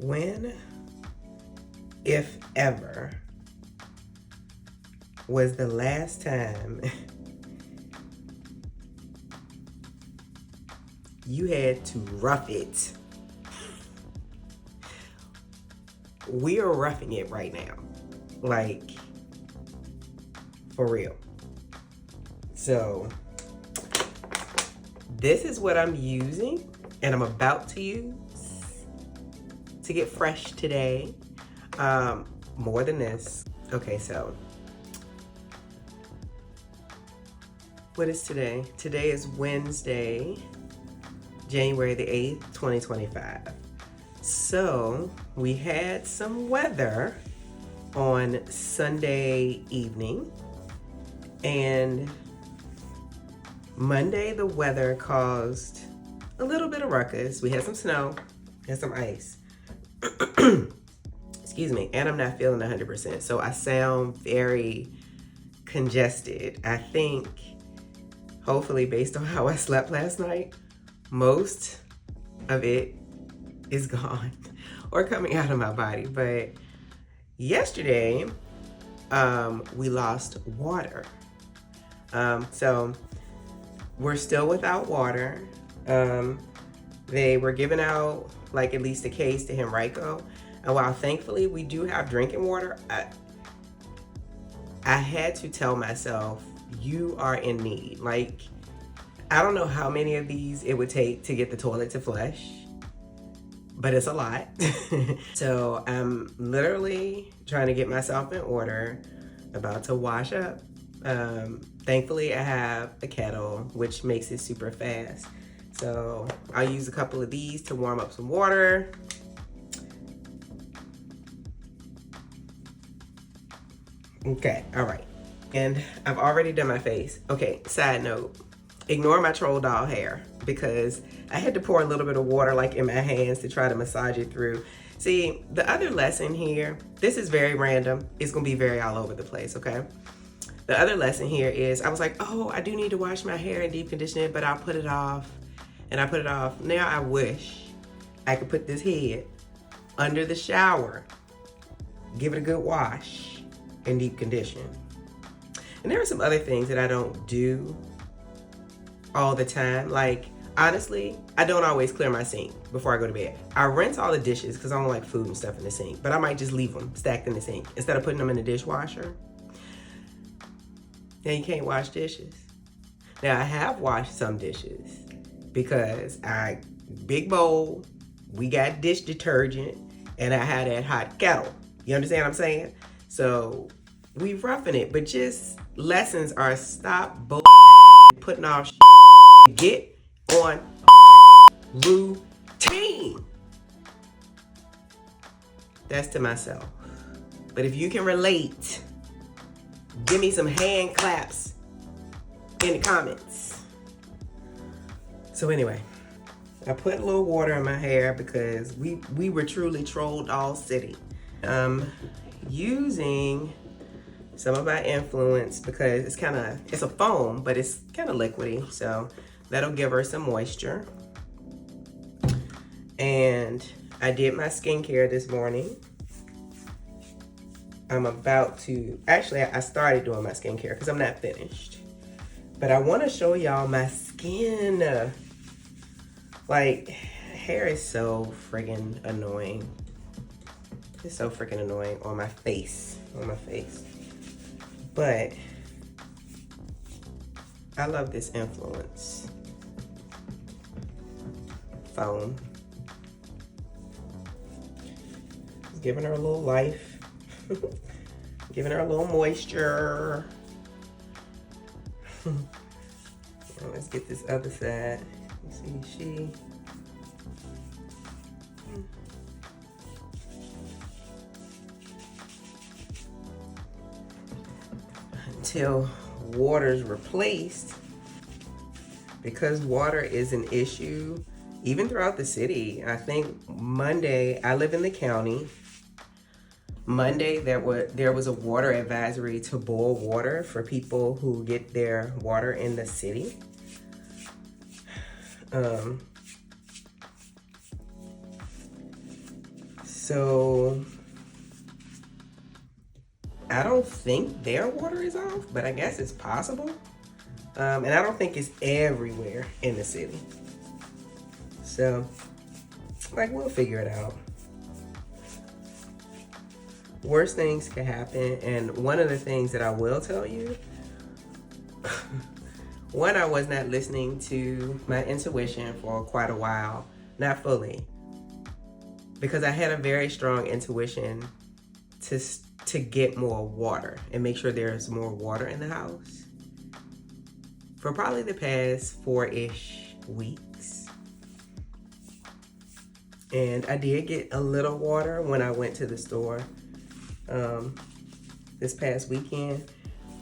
When, if ever, was the last time you had to rough it? We are roughing it right now. Like, for real. So, this is what I'm using and I'm about to use to get fresh today. More than this. Okay, so what is today? Today is Wednesday, January the 8th, 2025. So we had some weather on Sunday evening, and Monday the weather caused a little bit of ruckus. We had some snow, had some ice. Excuse me, and I'm not feeling 100%, so I sound very congested. I think, hopefully based on how I slept last night, most of it is gone or coming out of my body. But yesterday, we lost water. So we're still without water. They were giving out like at least a case to Henrico. And while thankfully we do have drinking water, I had to tell myself, you are in need. Like, I don't know how many of these it would take to get the toilet to flush, but it's a lot. So I'm literally trying to get myself in order, about to wash up. Thankfully I have a kettle, which makes it super fast. So I'll use a couple of these to warm up some water. Okay, all right. And I've already done my face. Okay, side note, ignore my troll doll hair because I had to pour a little bit of water like in my hands to try to massage it through. See, the other lesson here, this is very random. It's gonna be very all over the place, okay? The other lesson here is I was like, oh, I do need to wash my hair and deep condition it, but I'll put it off. And I put it off. Now I wish I could put this head under the shower, give it a good wash, and deep condition. And there are some other things that I don't do all the time. Like, honestly, I don't always clear my sink before I go to bed. I rinse all the dishes because I don't like food and stuff in the sink, but I might just leave them stacked in the sink instead of putting them in the dishwasher. Now you can't wash dishes. Now I have washed some dishes because big bowl, we got dish detergent, and I had that hot kettle. You understand what I'm saying? So we roughing it, but just lessons are stop putting off get on routine. That's to myself. But if you can relate, give me some hand claps in the comments. So anyway, I put a little water in my hair because we were truly trolled all city. Using some of my influence because it's a foam, but it's kind of liquidy, so that'll give her some moisture. And I did my skincare this morning. I'm about to, actually I started doing my skincare because I'm not finished, but I want to show y'all my skin. Like, hair is so friggin' annoying. It's so freaking annoying on my face, But I love this influence foam. Just giving her a little life, giving her a little moisture. Let's get this other side. You see, until water's replaced, because water is an issue even throughout the city. I think Monday, I live in the county. Monday, there was a water advisory to boil water for people who get their water in the city. So I don't think their water is off, but I guess it's possible. And I don't think it's everywhere in the city. So, like, we'll figure it out. Worst things can happen. And one of the things that I will tell you, one, I was not listening to my intuition for quite a while. Not fully. Because I had a very strong intuition to get more water and make sure there's more water in the house for probably the past 4-ish weeks. And I did get a little water when I went to the store this past weekend,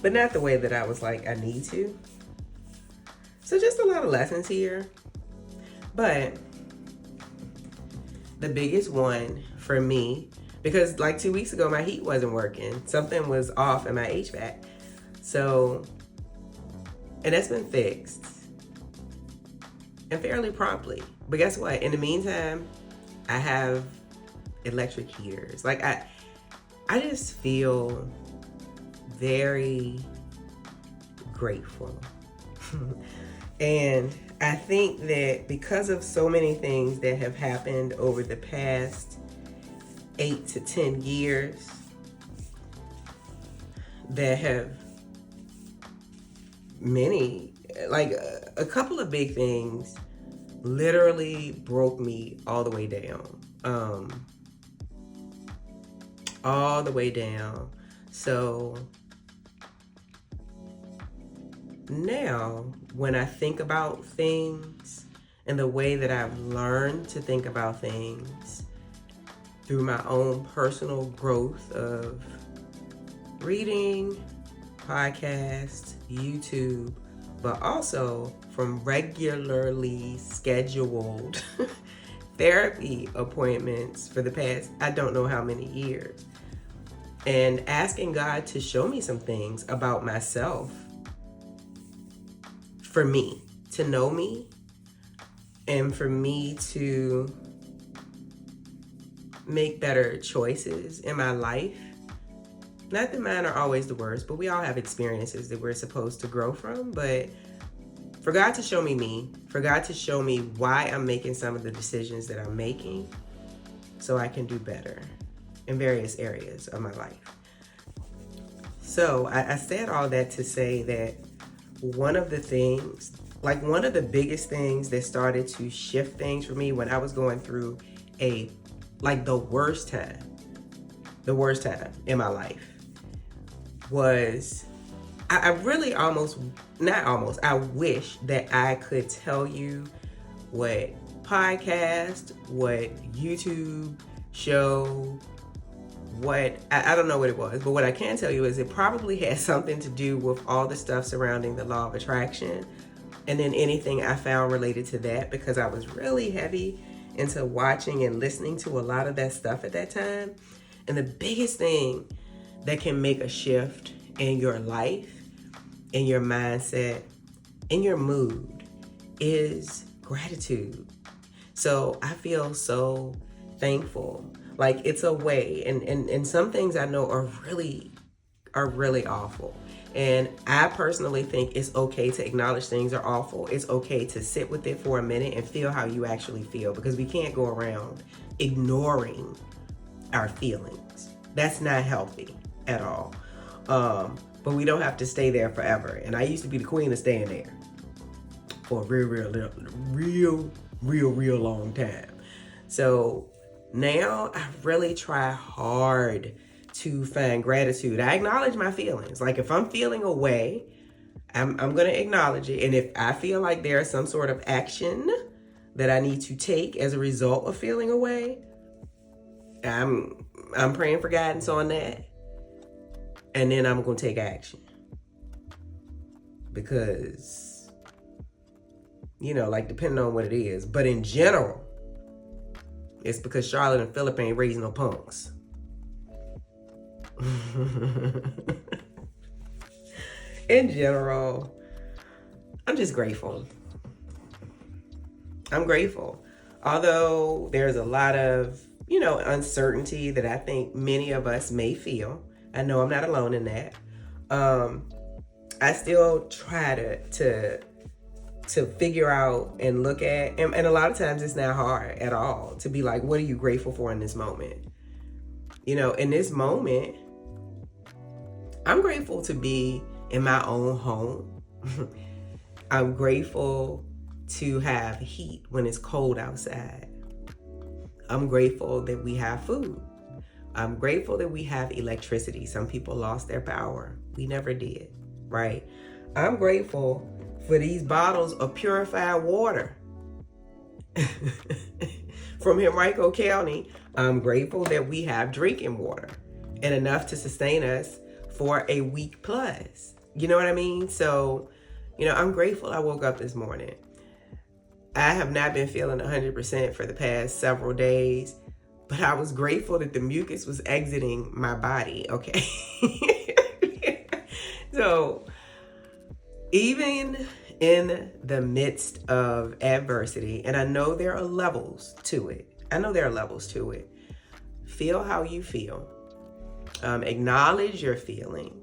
but not the way that I was like, I need to. So just a lot of lessons here. But the biggest one for me, because like 2 weeks ago, my heat wasn't working. Something was off in my HVAC. So, and that's been fixed. And fairly promptly. But guess what? In the meantime, I have electric heaters. Like I just feel very grateful. And I think that because of so many things that have happened over the past 8 to 10 years that have many, like a couple of big things literally broke me all the way down. All the way down. So now when I think about things and the way that I've learned to think about things through my own personal growth of reading, podcasts, YouTube, but also from regularly scheduled therapy appointments for the past, I don't know how many years, and asking God to show me some things about myself for me, to know me, and for me to make better choices in my life. Not that mine are always the worst, but we all have experiences that we're supposed to grow from. But for God to show me, for God to show me why I'm making some of the decisions that I'm making so I can do better in various areas of my life. So I said all that to say that one of the things, like one of the biggest things that started to shift things for me when I was going through the worst time in my life was, I really I wish that I could tell you what podcast, what YouTube show, I don't know what it was, but what I can tell you is it probably had something to do with all the stuff surrounding the law of attraction, and then anything I found related to that, because I was really heavy into watching and listening to a lot of that stuff at that time. And the biggest thing that can make a shift in your life, in your mindset, in your mood is gratitude. So I feel so thankful. Like, it's a way, and some things I know are really awful. And I personally think it's okay to acknowledge things are awful. It's okay to sit with it for a minute and feel how you actually feel, because we can't go around ignoring our feelings. That's not healthy at all. But we don't have to stay there forever. And I used to be the queen of staying there for a real long time. So now I really try hard to find gratitude. I acknowledge my feelings. Like, if I'm feeling a way, I'm going to acknowledge it. And if I feel like there's some sort of action that I need to take as a result of feeling a way, I'm praying for guidance on that. And then I'm going to take action. Because, like, depending on what it is. But in general, it's because Charlotte and Phillip ain't raising no punks. In general, I'm just grateful. I'm grateful. Although there's a lot of uncertainty that I think many of us may feel. I know I'm not alone in that. I still try to figure out and look at, and a lot of times it's not hard at all to be like, what are you grateful for in this moment? In this moment, I'm grateful to be in my own home. I'm grateful to have heat when it's cold outside. I'm grateful that we have food. I'm grateful that we have electricity. Some people lost their power. We never did, right? I'm grateful for these bottles of purified water from Henrico County. I'm grateful that we have drinking water and enough to sustain us for a week plus. You know what I mean? So, I'm grateful I woke up this morning. I have not been feeling 100% for the past several days, but I was grateful that the mucus was exiting my body, okay? So, even in the midst of adversity, and I know there are levels to it. Feel how you feel. Acknowledge your feelings.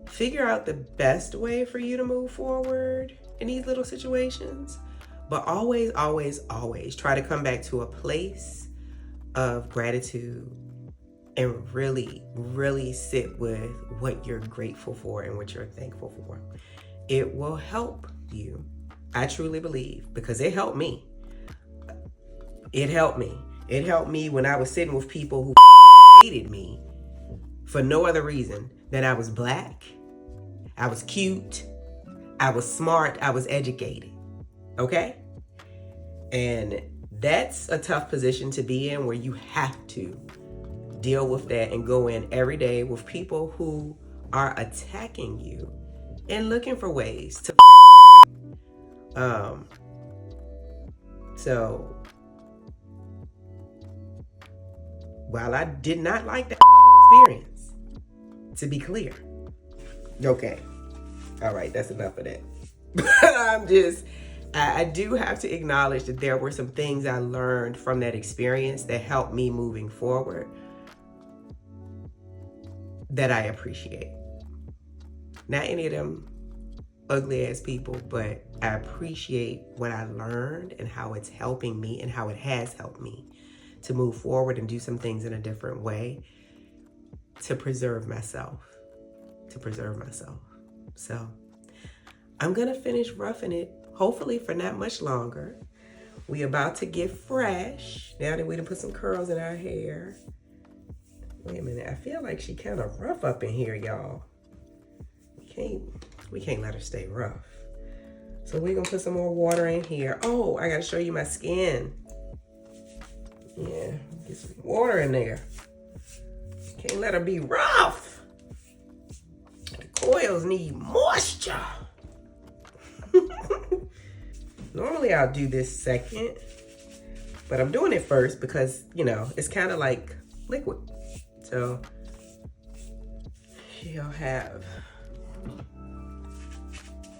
Figure out the best way for you to move forward in these little situations. But always, always, always try to come back to a place of gratitude and really, really sit with what you're grateful for and what you're thankful for. It will help you. I truly believe, because it helped me. It helped me. It helped me when I was sitting with people who hated me for no other reason than I was black, I was cute, I was smart, I was educated. Okay? And that's a tough position to be in, where you have to deal with that and go in every day with people who are attacking you and looking for ways to so while I did not like that experience, to be clear. Okay. All right, that's enough of that. I do have to acknowledge that there were some things I learned from that experience that helped me moving forward that I appreciate. Not any of them ugly ass people, but I appreciate what I learned and how it's helping me and how it has helped me to move forward and do some things in a different way to preserve myself. So I'm gonna finish roughing it, hopefully for not much longer. We about to get fresh now that we done put some curls in our hair. Wait a minute, I feel like she kind of rough up in here, y'all. We can't let her stay rough. So we're gonna put some more water in here. Oh, I gotta show you my skin. Yeah, get some water in there. Can't let her be rough. The coils need moisture. Normally I'll do this second, but I'm doing it first because, it's kind of like liquid. So she'll have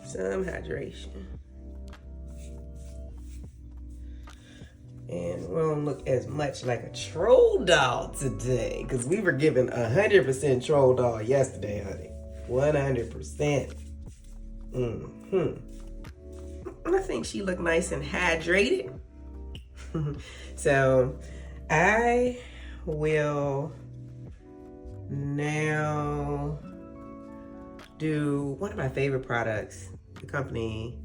some hydration. And we don't look as much like a troll doll today, because we were given 100% troll doll yesterday, honey. 100%. I think she looked nice and hydrated. So I will now do one of my favorite products. The company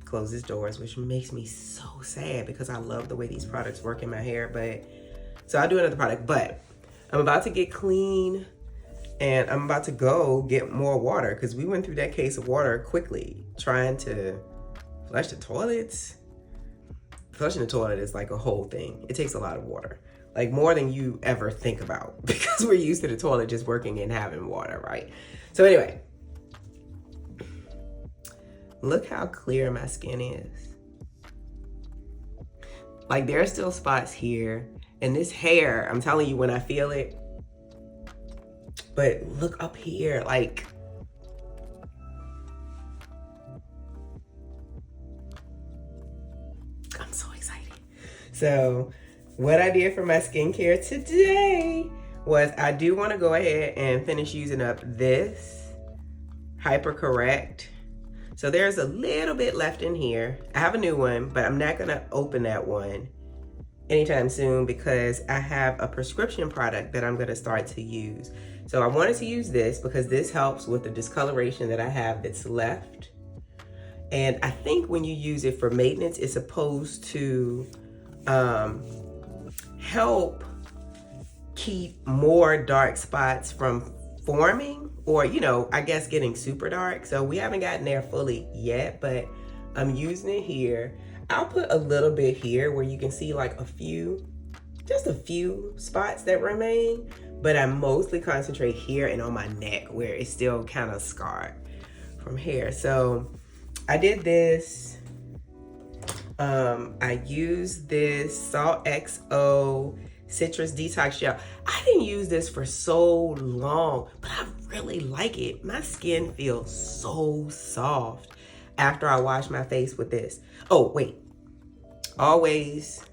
closes doors, which makes me so sad because I love the way these products work in my hair. But so I'll do another product, but I'm about to get clean and I'm about to go get more water because we went through that case of water quickly trying to flush the toilets. Flushing the toilet is like a whole thing. It takes a lot of water, like more than you ever think about, because we're used to the toilet just working and having water, right? So anyway, look how clear my skin is. Like there are still spots here, and this hair, I'm telling you when I feel it, but look up here, like I'm so excited. So what I did for my skincare today was I do want to go ahead and finish using up this Hyper Correct. So there's a little bit left in here. I have a new one, but I'm not gonna open that one anytime soon because I have a prescription product that I'm gonna start to use. So I wanted to use this because this helps with the discoloration that I have that's left. And I think when you use it for maintenance, it's supposed to help keep more dark spots from forming, or I guess getting super dark. So we haven't gotten there fully yet, but I'm using it here. I'll put a little bit here where you can see like just a few spots that remain, but I mostly concentrate here and on my neck where it's still kind of scarred from hair. So I did this. I used this Salt XO Citrus Detox Gel. I didn't use this for so long, but I really like it. My skin feels so soft after I wash my face with this. Oh, wait. Always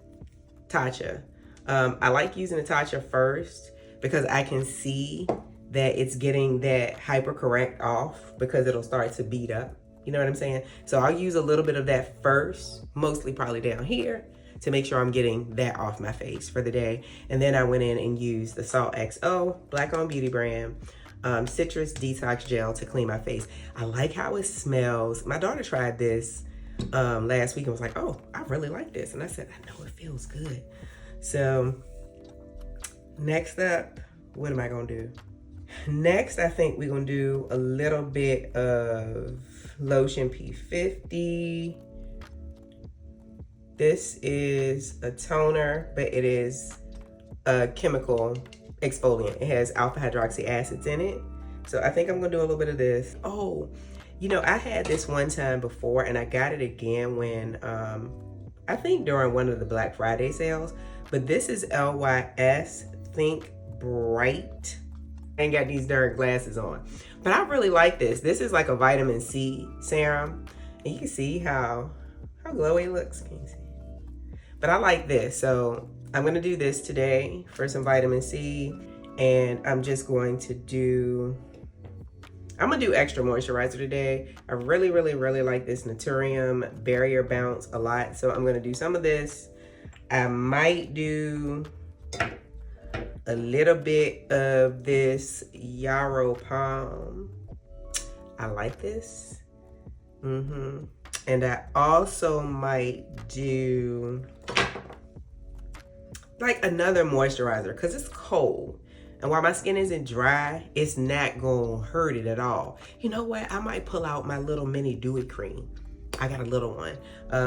Tatcha. I like using the Tatcha first because I can see that it's getting that Hyper Correct off because it'll start to bead up. You know what I'm saying? So I'll use a little bit of that first, mostly probably down here, to make sure I'm getting that off my face for the day. And then I went in and used the Salt XO, Black-owned beauty brand, Citrus Detox Gel to clean my face. I like how it smells. My daughter tried this last week and was like, oh, I really like this. And I said, I know it feels good. So next up, what am I gonna do? Next, I think we're gonna do a little bit of lotion P50. This is a toner, but it is a chemical exfoliant. It has alpha hydroxy acids in it. So I think I'm gonna do a little bit of this. Oh, I had this one time before and I got it again when, I think during one of the Black Friday sales, but this is LYS Think Bright. I ain't got these dark glasses on, but I really like this. This is like a vitamin C serum, and you can see how glowy it looks. Can you see? But I like this, so I'm gonna do this today for some vitamin C, and I'm just going to do, I'm gonna do extra moisturizer today. I really, really, really like this Naturium Barrier Bounce a lot, so I'm gonna do some of this. I might do a little bit of this Yarrow Palm. I like this. And I also might do like another moisturizer because it's cold. And while my skin isn't dry, it's not gonna hurt it at all. You know what? I might pull out my little mini dewy cream. I got a little one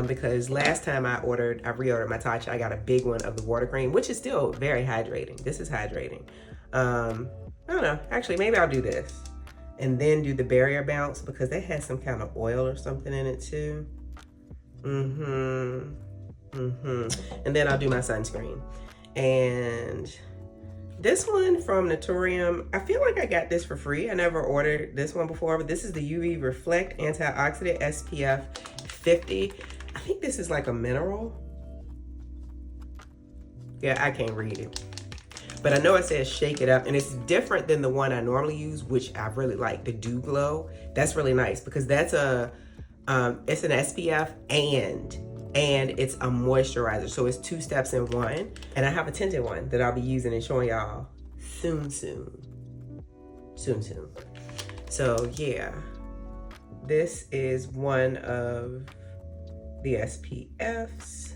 because last time I reordered my Tatcha, I got a big one of the water cream, which is still very hydrating. This is hydrating. I don't know. Actually, maybe I'll do this and then do the Barrier Bounce because that has some kind of oil or something in it too. And then I'll do my sunscreen. And this one from Naturium, I feel like I got this for free. I never ordered this one before, but this is the UV Reflect Antioxidant SPF 50. I think this is like a mineral. Yeah, I can't read it. But I know it says shake it up, and it's different than the one I normally use, which I really like, the Dew Glow. That's really nice because that's it's an SPF and it's a moisturizer. So it's 2 steps in one. And I have a tinted one that I'll be using and showing y'all soon. So yeah, this is one of the SPFs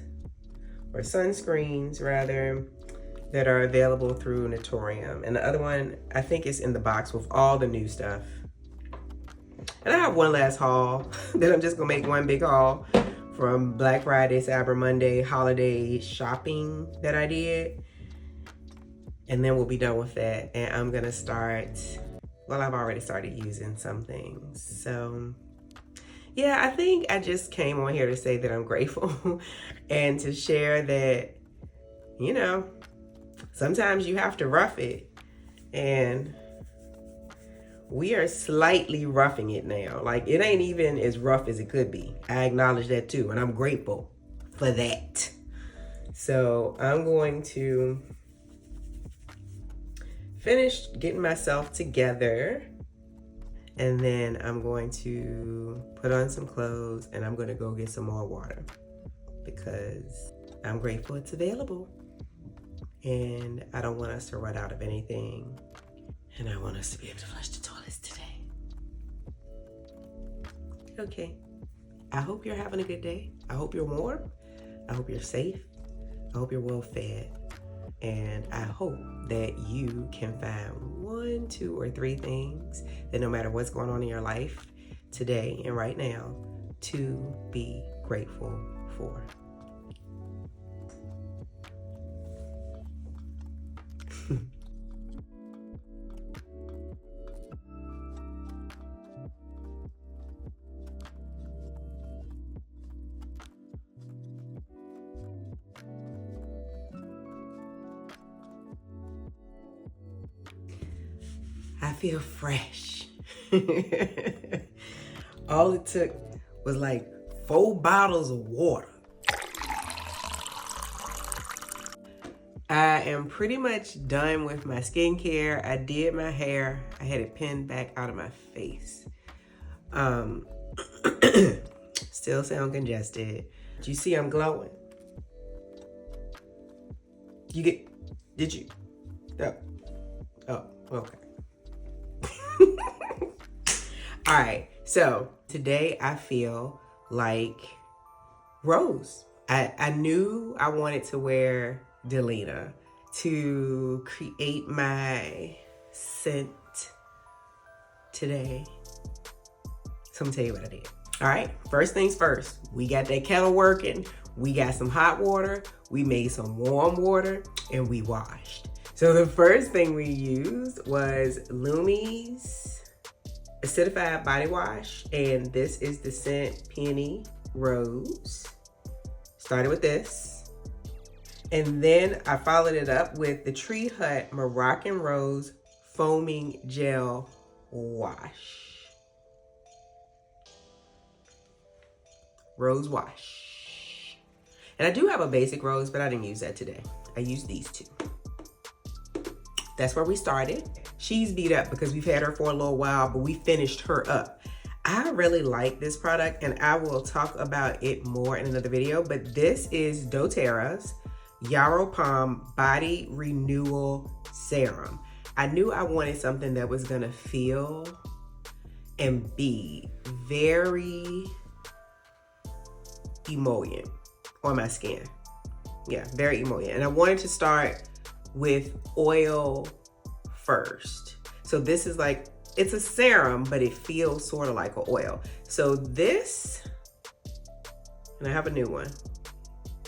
or sunscreens rather that are available through Naturium. And the other one, I think is in the box with all the new stuff. And I have one last haul that I'm just gonna make one big haul from Black Friday, Cyber Monday, holiday shopping that I did. And then we'll be done with that. And I'm gonna start, well, I've already started using some things. So yeah, I think I just came on here to say that I'm grateful and to share that, sometimes you have to rough it. And we are slightly roughing it now. Like, it ain't even as rough as it could be. I acknowledge that too, and I'm grateful for that. So I'm going to finish getting myself together, and then I'm going to put on some clothes, and I'm going to go get some more water because I'm grateful it's available, and I don't want us to run out of anything, and I want us to be able to flush the toilets today. Okay, I hope you're having a good day. I hope you're warm. I hope you're safe. I hope you're well fed. And I hope that you can find 1, 2, or 3 things that no matter what's going on in your life today and right now to be grateful for. I feel fresh. All it took was like 4 bottles of water. I am pretty much done with my skincare. I did my hair. I had it pinned back out of my face. Still sound congested. Do you see I'm glowing? Did you? Oh, okay. All right, so today I feel like Rose. I knew I wanted to wear Delina to create my scent today. So I'm gonna tell you what I did. All right, first things first, we got that kettle working. We got some hot water. We made some warm water and we washed. So the first thing we used was Lumi's acidified body wash, and this is the scent Peony Rose. Started with this, and then I followed it up with the Tree Hut Moroccan Rose Foaming Gel Wash. Rose wash. And I do have a basic rose, but I didn't use that today. I used these 2. That's where we started. She's beat up because we've had her for a little while, but we finished her up. I really like this product, and I will talk about it more in another video, but this is doTERRA's Yarrow Palm Body Renewal Serum. I knew I wanted something that was gonna feel and be very emollient on my skin. Yeah, very emollient. And I wanted to start with oil first. So this is like, it's a serum, but it feels sort of like an oil. So this, and I have a new one.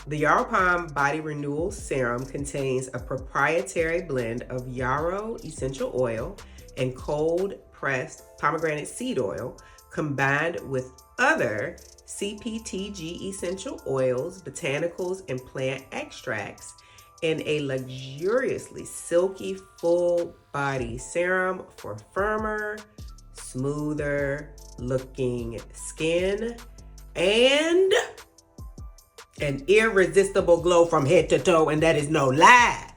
The Yarrow Palm Body Renewal Serum contains a proprietary blend of yarrow essential oil and cold pressed pomegranate seed oil combined with other CPTG essential oils, botanicals, and plant extracts in a luxuriously silky full body serum for firmer, smoother looking skin and an irresistible glow from head to toe, and that is no lie.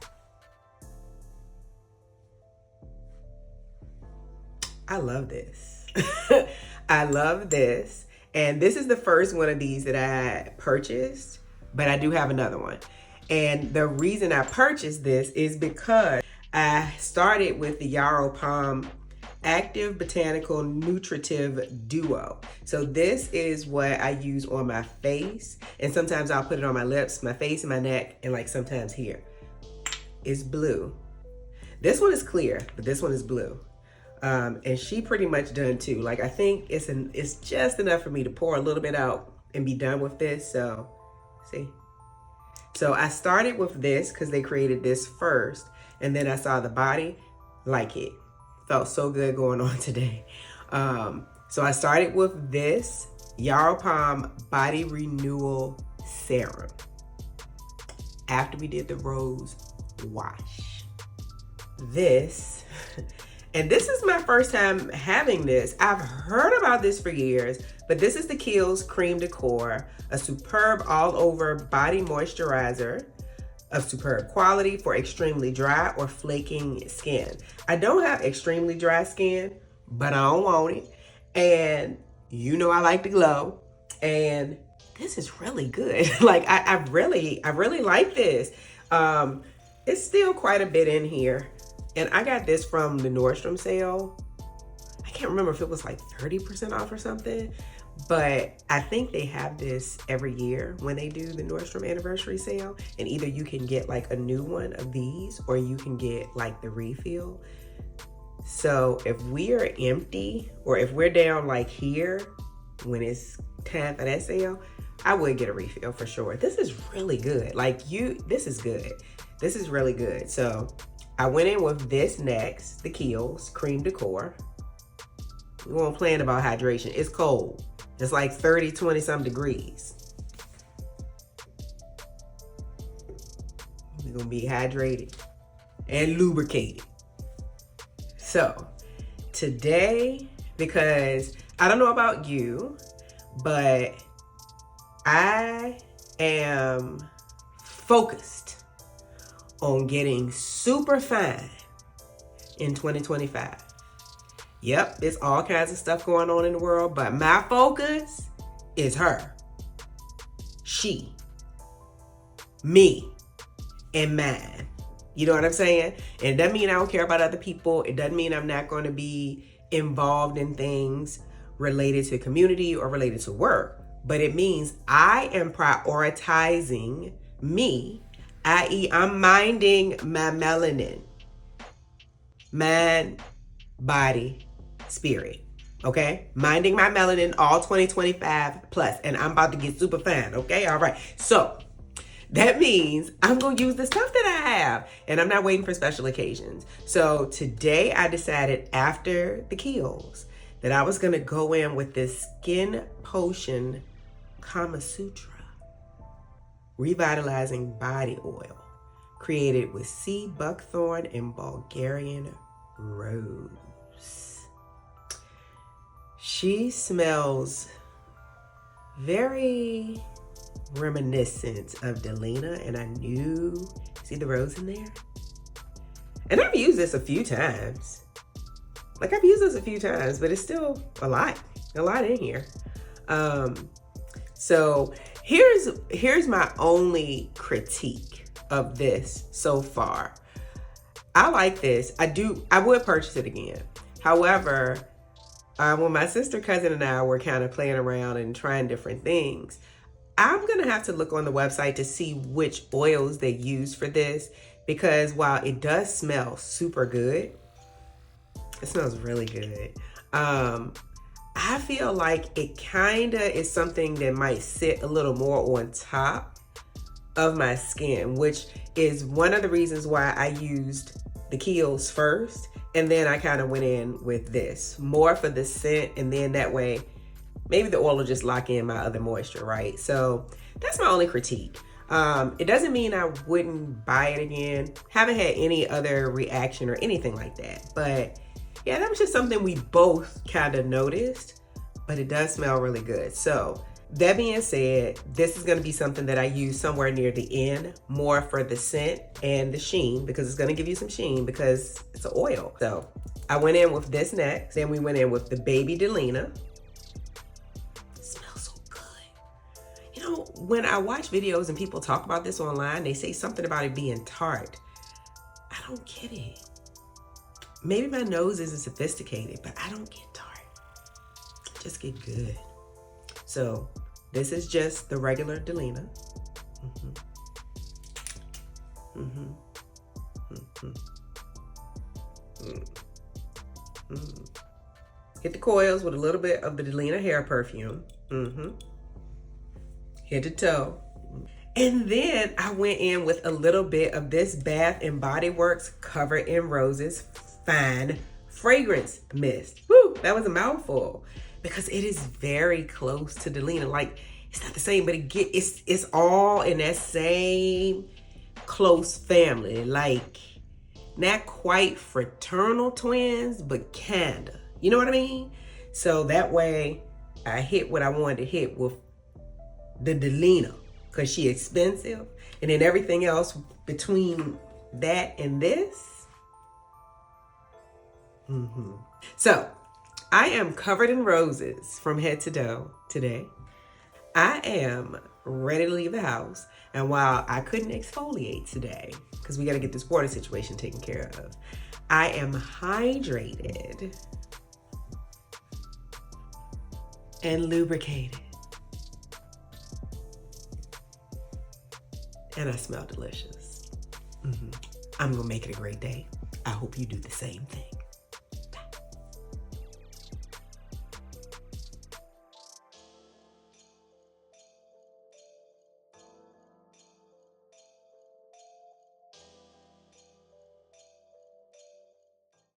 I love this. I love this. And this is the first one of these that I purchased, but I do have another one. And the reason I purchased this is because I started with the Yarrow Palm Active Botanical Nutritive Duo. So this is what I use on my face, and sometimes I'll put it on my lips, my face, and my neck, and like sometimes here. It's blue. This one is clear, but this one is blue. And she pretty much done too. Like I think it's just enough for me to pour a little bit out and be done with this. So see. So I started with this because they created this first, and then I saw the body, like it. Felt so good going on today. So I started with this Yarrow Palm Body Renewal Serum after we did the rose wash. This, and this is my first time having this. I've heard about this for years, but this is the Kiehl's Cream Decor, a superb all over body moisturizer of superb quality for extremely dry or flaking skin. I don't have extremely dry skin, but I don't want it. And you know I like to glow. And this is really good. Like I really like this. It's still quite a bit in here. And I got this from the Nordstrom sale. I can't remember if it was like 30% off or something, but I think they have this every year when they do the Nordstrom anniversary sale. And either you can get like a new one of these or you can get like the refill. So if we are empty or if we're down like here when it's time for that sale, I would get a refill for sure. This is really good. This is good. This is really good. So I went in with this next, the Kiehl's Cream Decor. We won't plan about hydration. It's cold. It's like 30, 20 some degrees. We're gonna be hydrated and lubricated. So today, because I don't know about you, but I am focused on getting super fine in 2025. Yep, there's all kinds of stuff going on in the world, but my focus is her, she, me, and mine. You know what I'm saying? And it doesn't mean I don't care about other people. It doesn't mean I'm not going to be involved in things related to community or related to work. But it means I am prioritizing me, i.e. I'm minding my melanin, mind, body, spirit. Okay? Minding my melanin all 2025 plus. And I'm about to get super fine. Okay? All right. So that means I'm going to use the stuff that I have. And I'm not waiting for special occasions. So today I decided after the Kiehl's that I was going to go in with this Skin Potion Kama Sutra Revitalizing Body Oil, created with sea buckthorn and Bulgarian rose. She smells very reminiscent of Delina, and I knew, see the rose in there? And I've used this a few times. But it's still a lot in here. So here's my only critique of this so far. I like this. I would purchase it again. However, when my sister, cousin, and I were kind of playing around and trying different things, I'm going to have to look on the website to see which oils they use for this, because while it does smell super good, it smells really good. I feel like it kind of is something that might sit a little more on top of my skin, which is one of the reasons why I used the Kiehl's first. And then I kind of went in with this more for the scent. And then that way, maybe the oil will just lock in my other moisture, right? So that's my only critique. It doesn't mean I wouldn't buy it again. Haven't had any other reaction or anything like that. But yeah, that was just something we both kind of noticed, but it does smell really good. So that being said, this is going to be something that I use somewhere near the end, more for the scent and the sheen, because it's going to give you some sheen because it's an oil. So I went in with this next. Then we went in with the Baby Delina. It smells so good. You know, when I watch videos and people talk about this online, they say something about it being tart. I don't get it. Maybe my nose isn't sophisticated, but I don't get tart. I just get good. So this is just the regular Delina. Hit the coils with a little bit of the Delina hair perfume. Head to toe. And then I went in with a little bit of this Bath and Body Works Covered in Roses Fine Fragrance Mist. Woo, that was a mouthful, because it is very close to Delina. Like, it's not the same, but it's all in that same close family. Like, not quite fraternal twins, but kinda. You know what I mean? So that way, I hit what I wanted to hit with the Delina, because she expensive And then everything else between that and this. So I am covered in roses from head to toe today. I am ready to leave the house. And while I couldn't exfoliate today, because we got to get this water situation taken care of, I am hydrated and lubricated. And I smell delicious. I'm going to make it a great day. I hope you do the same thing.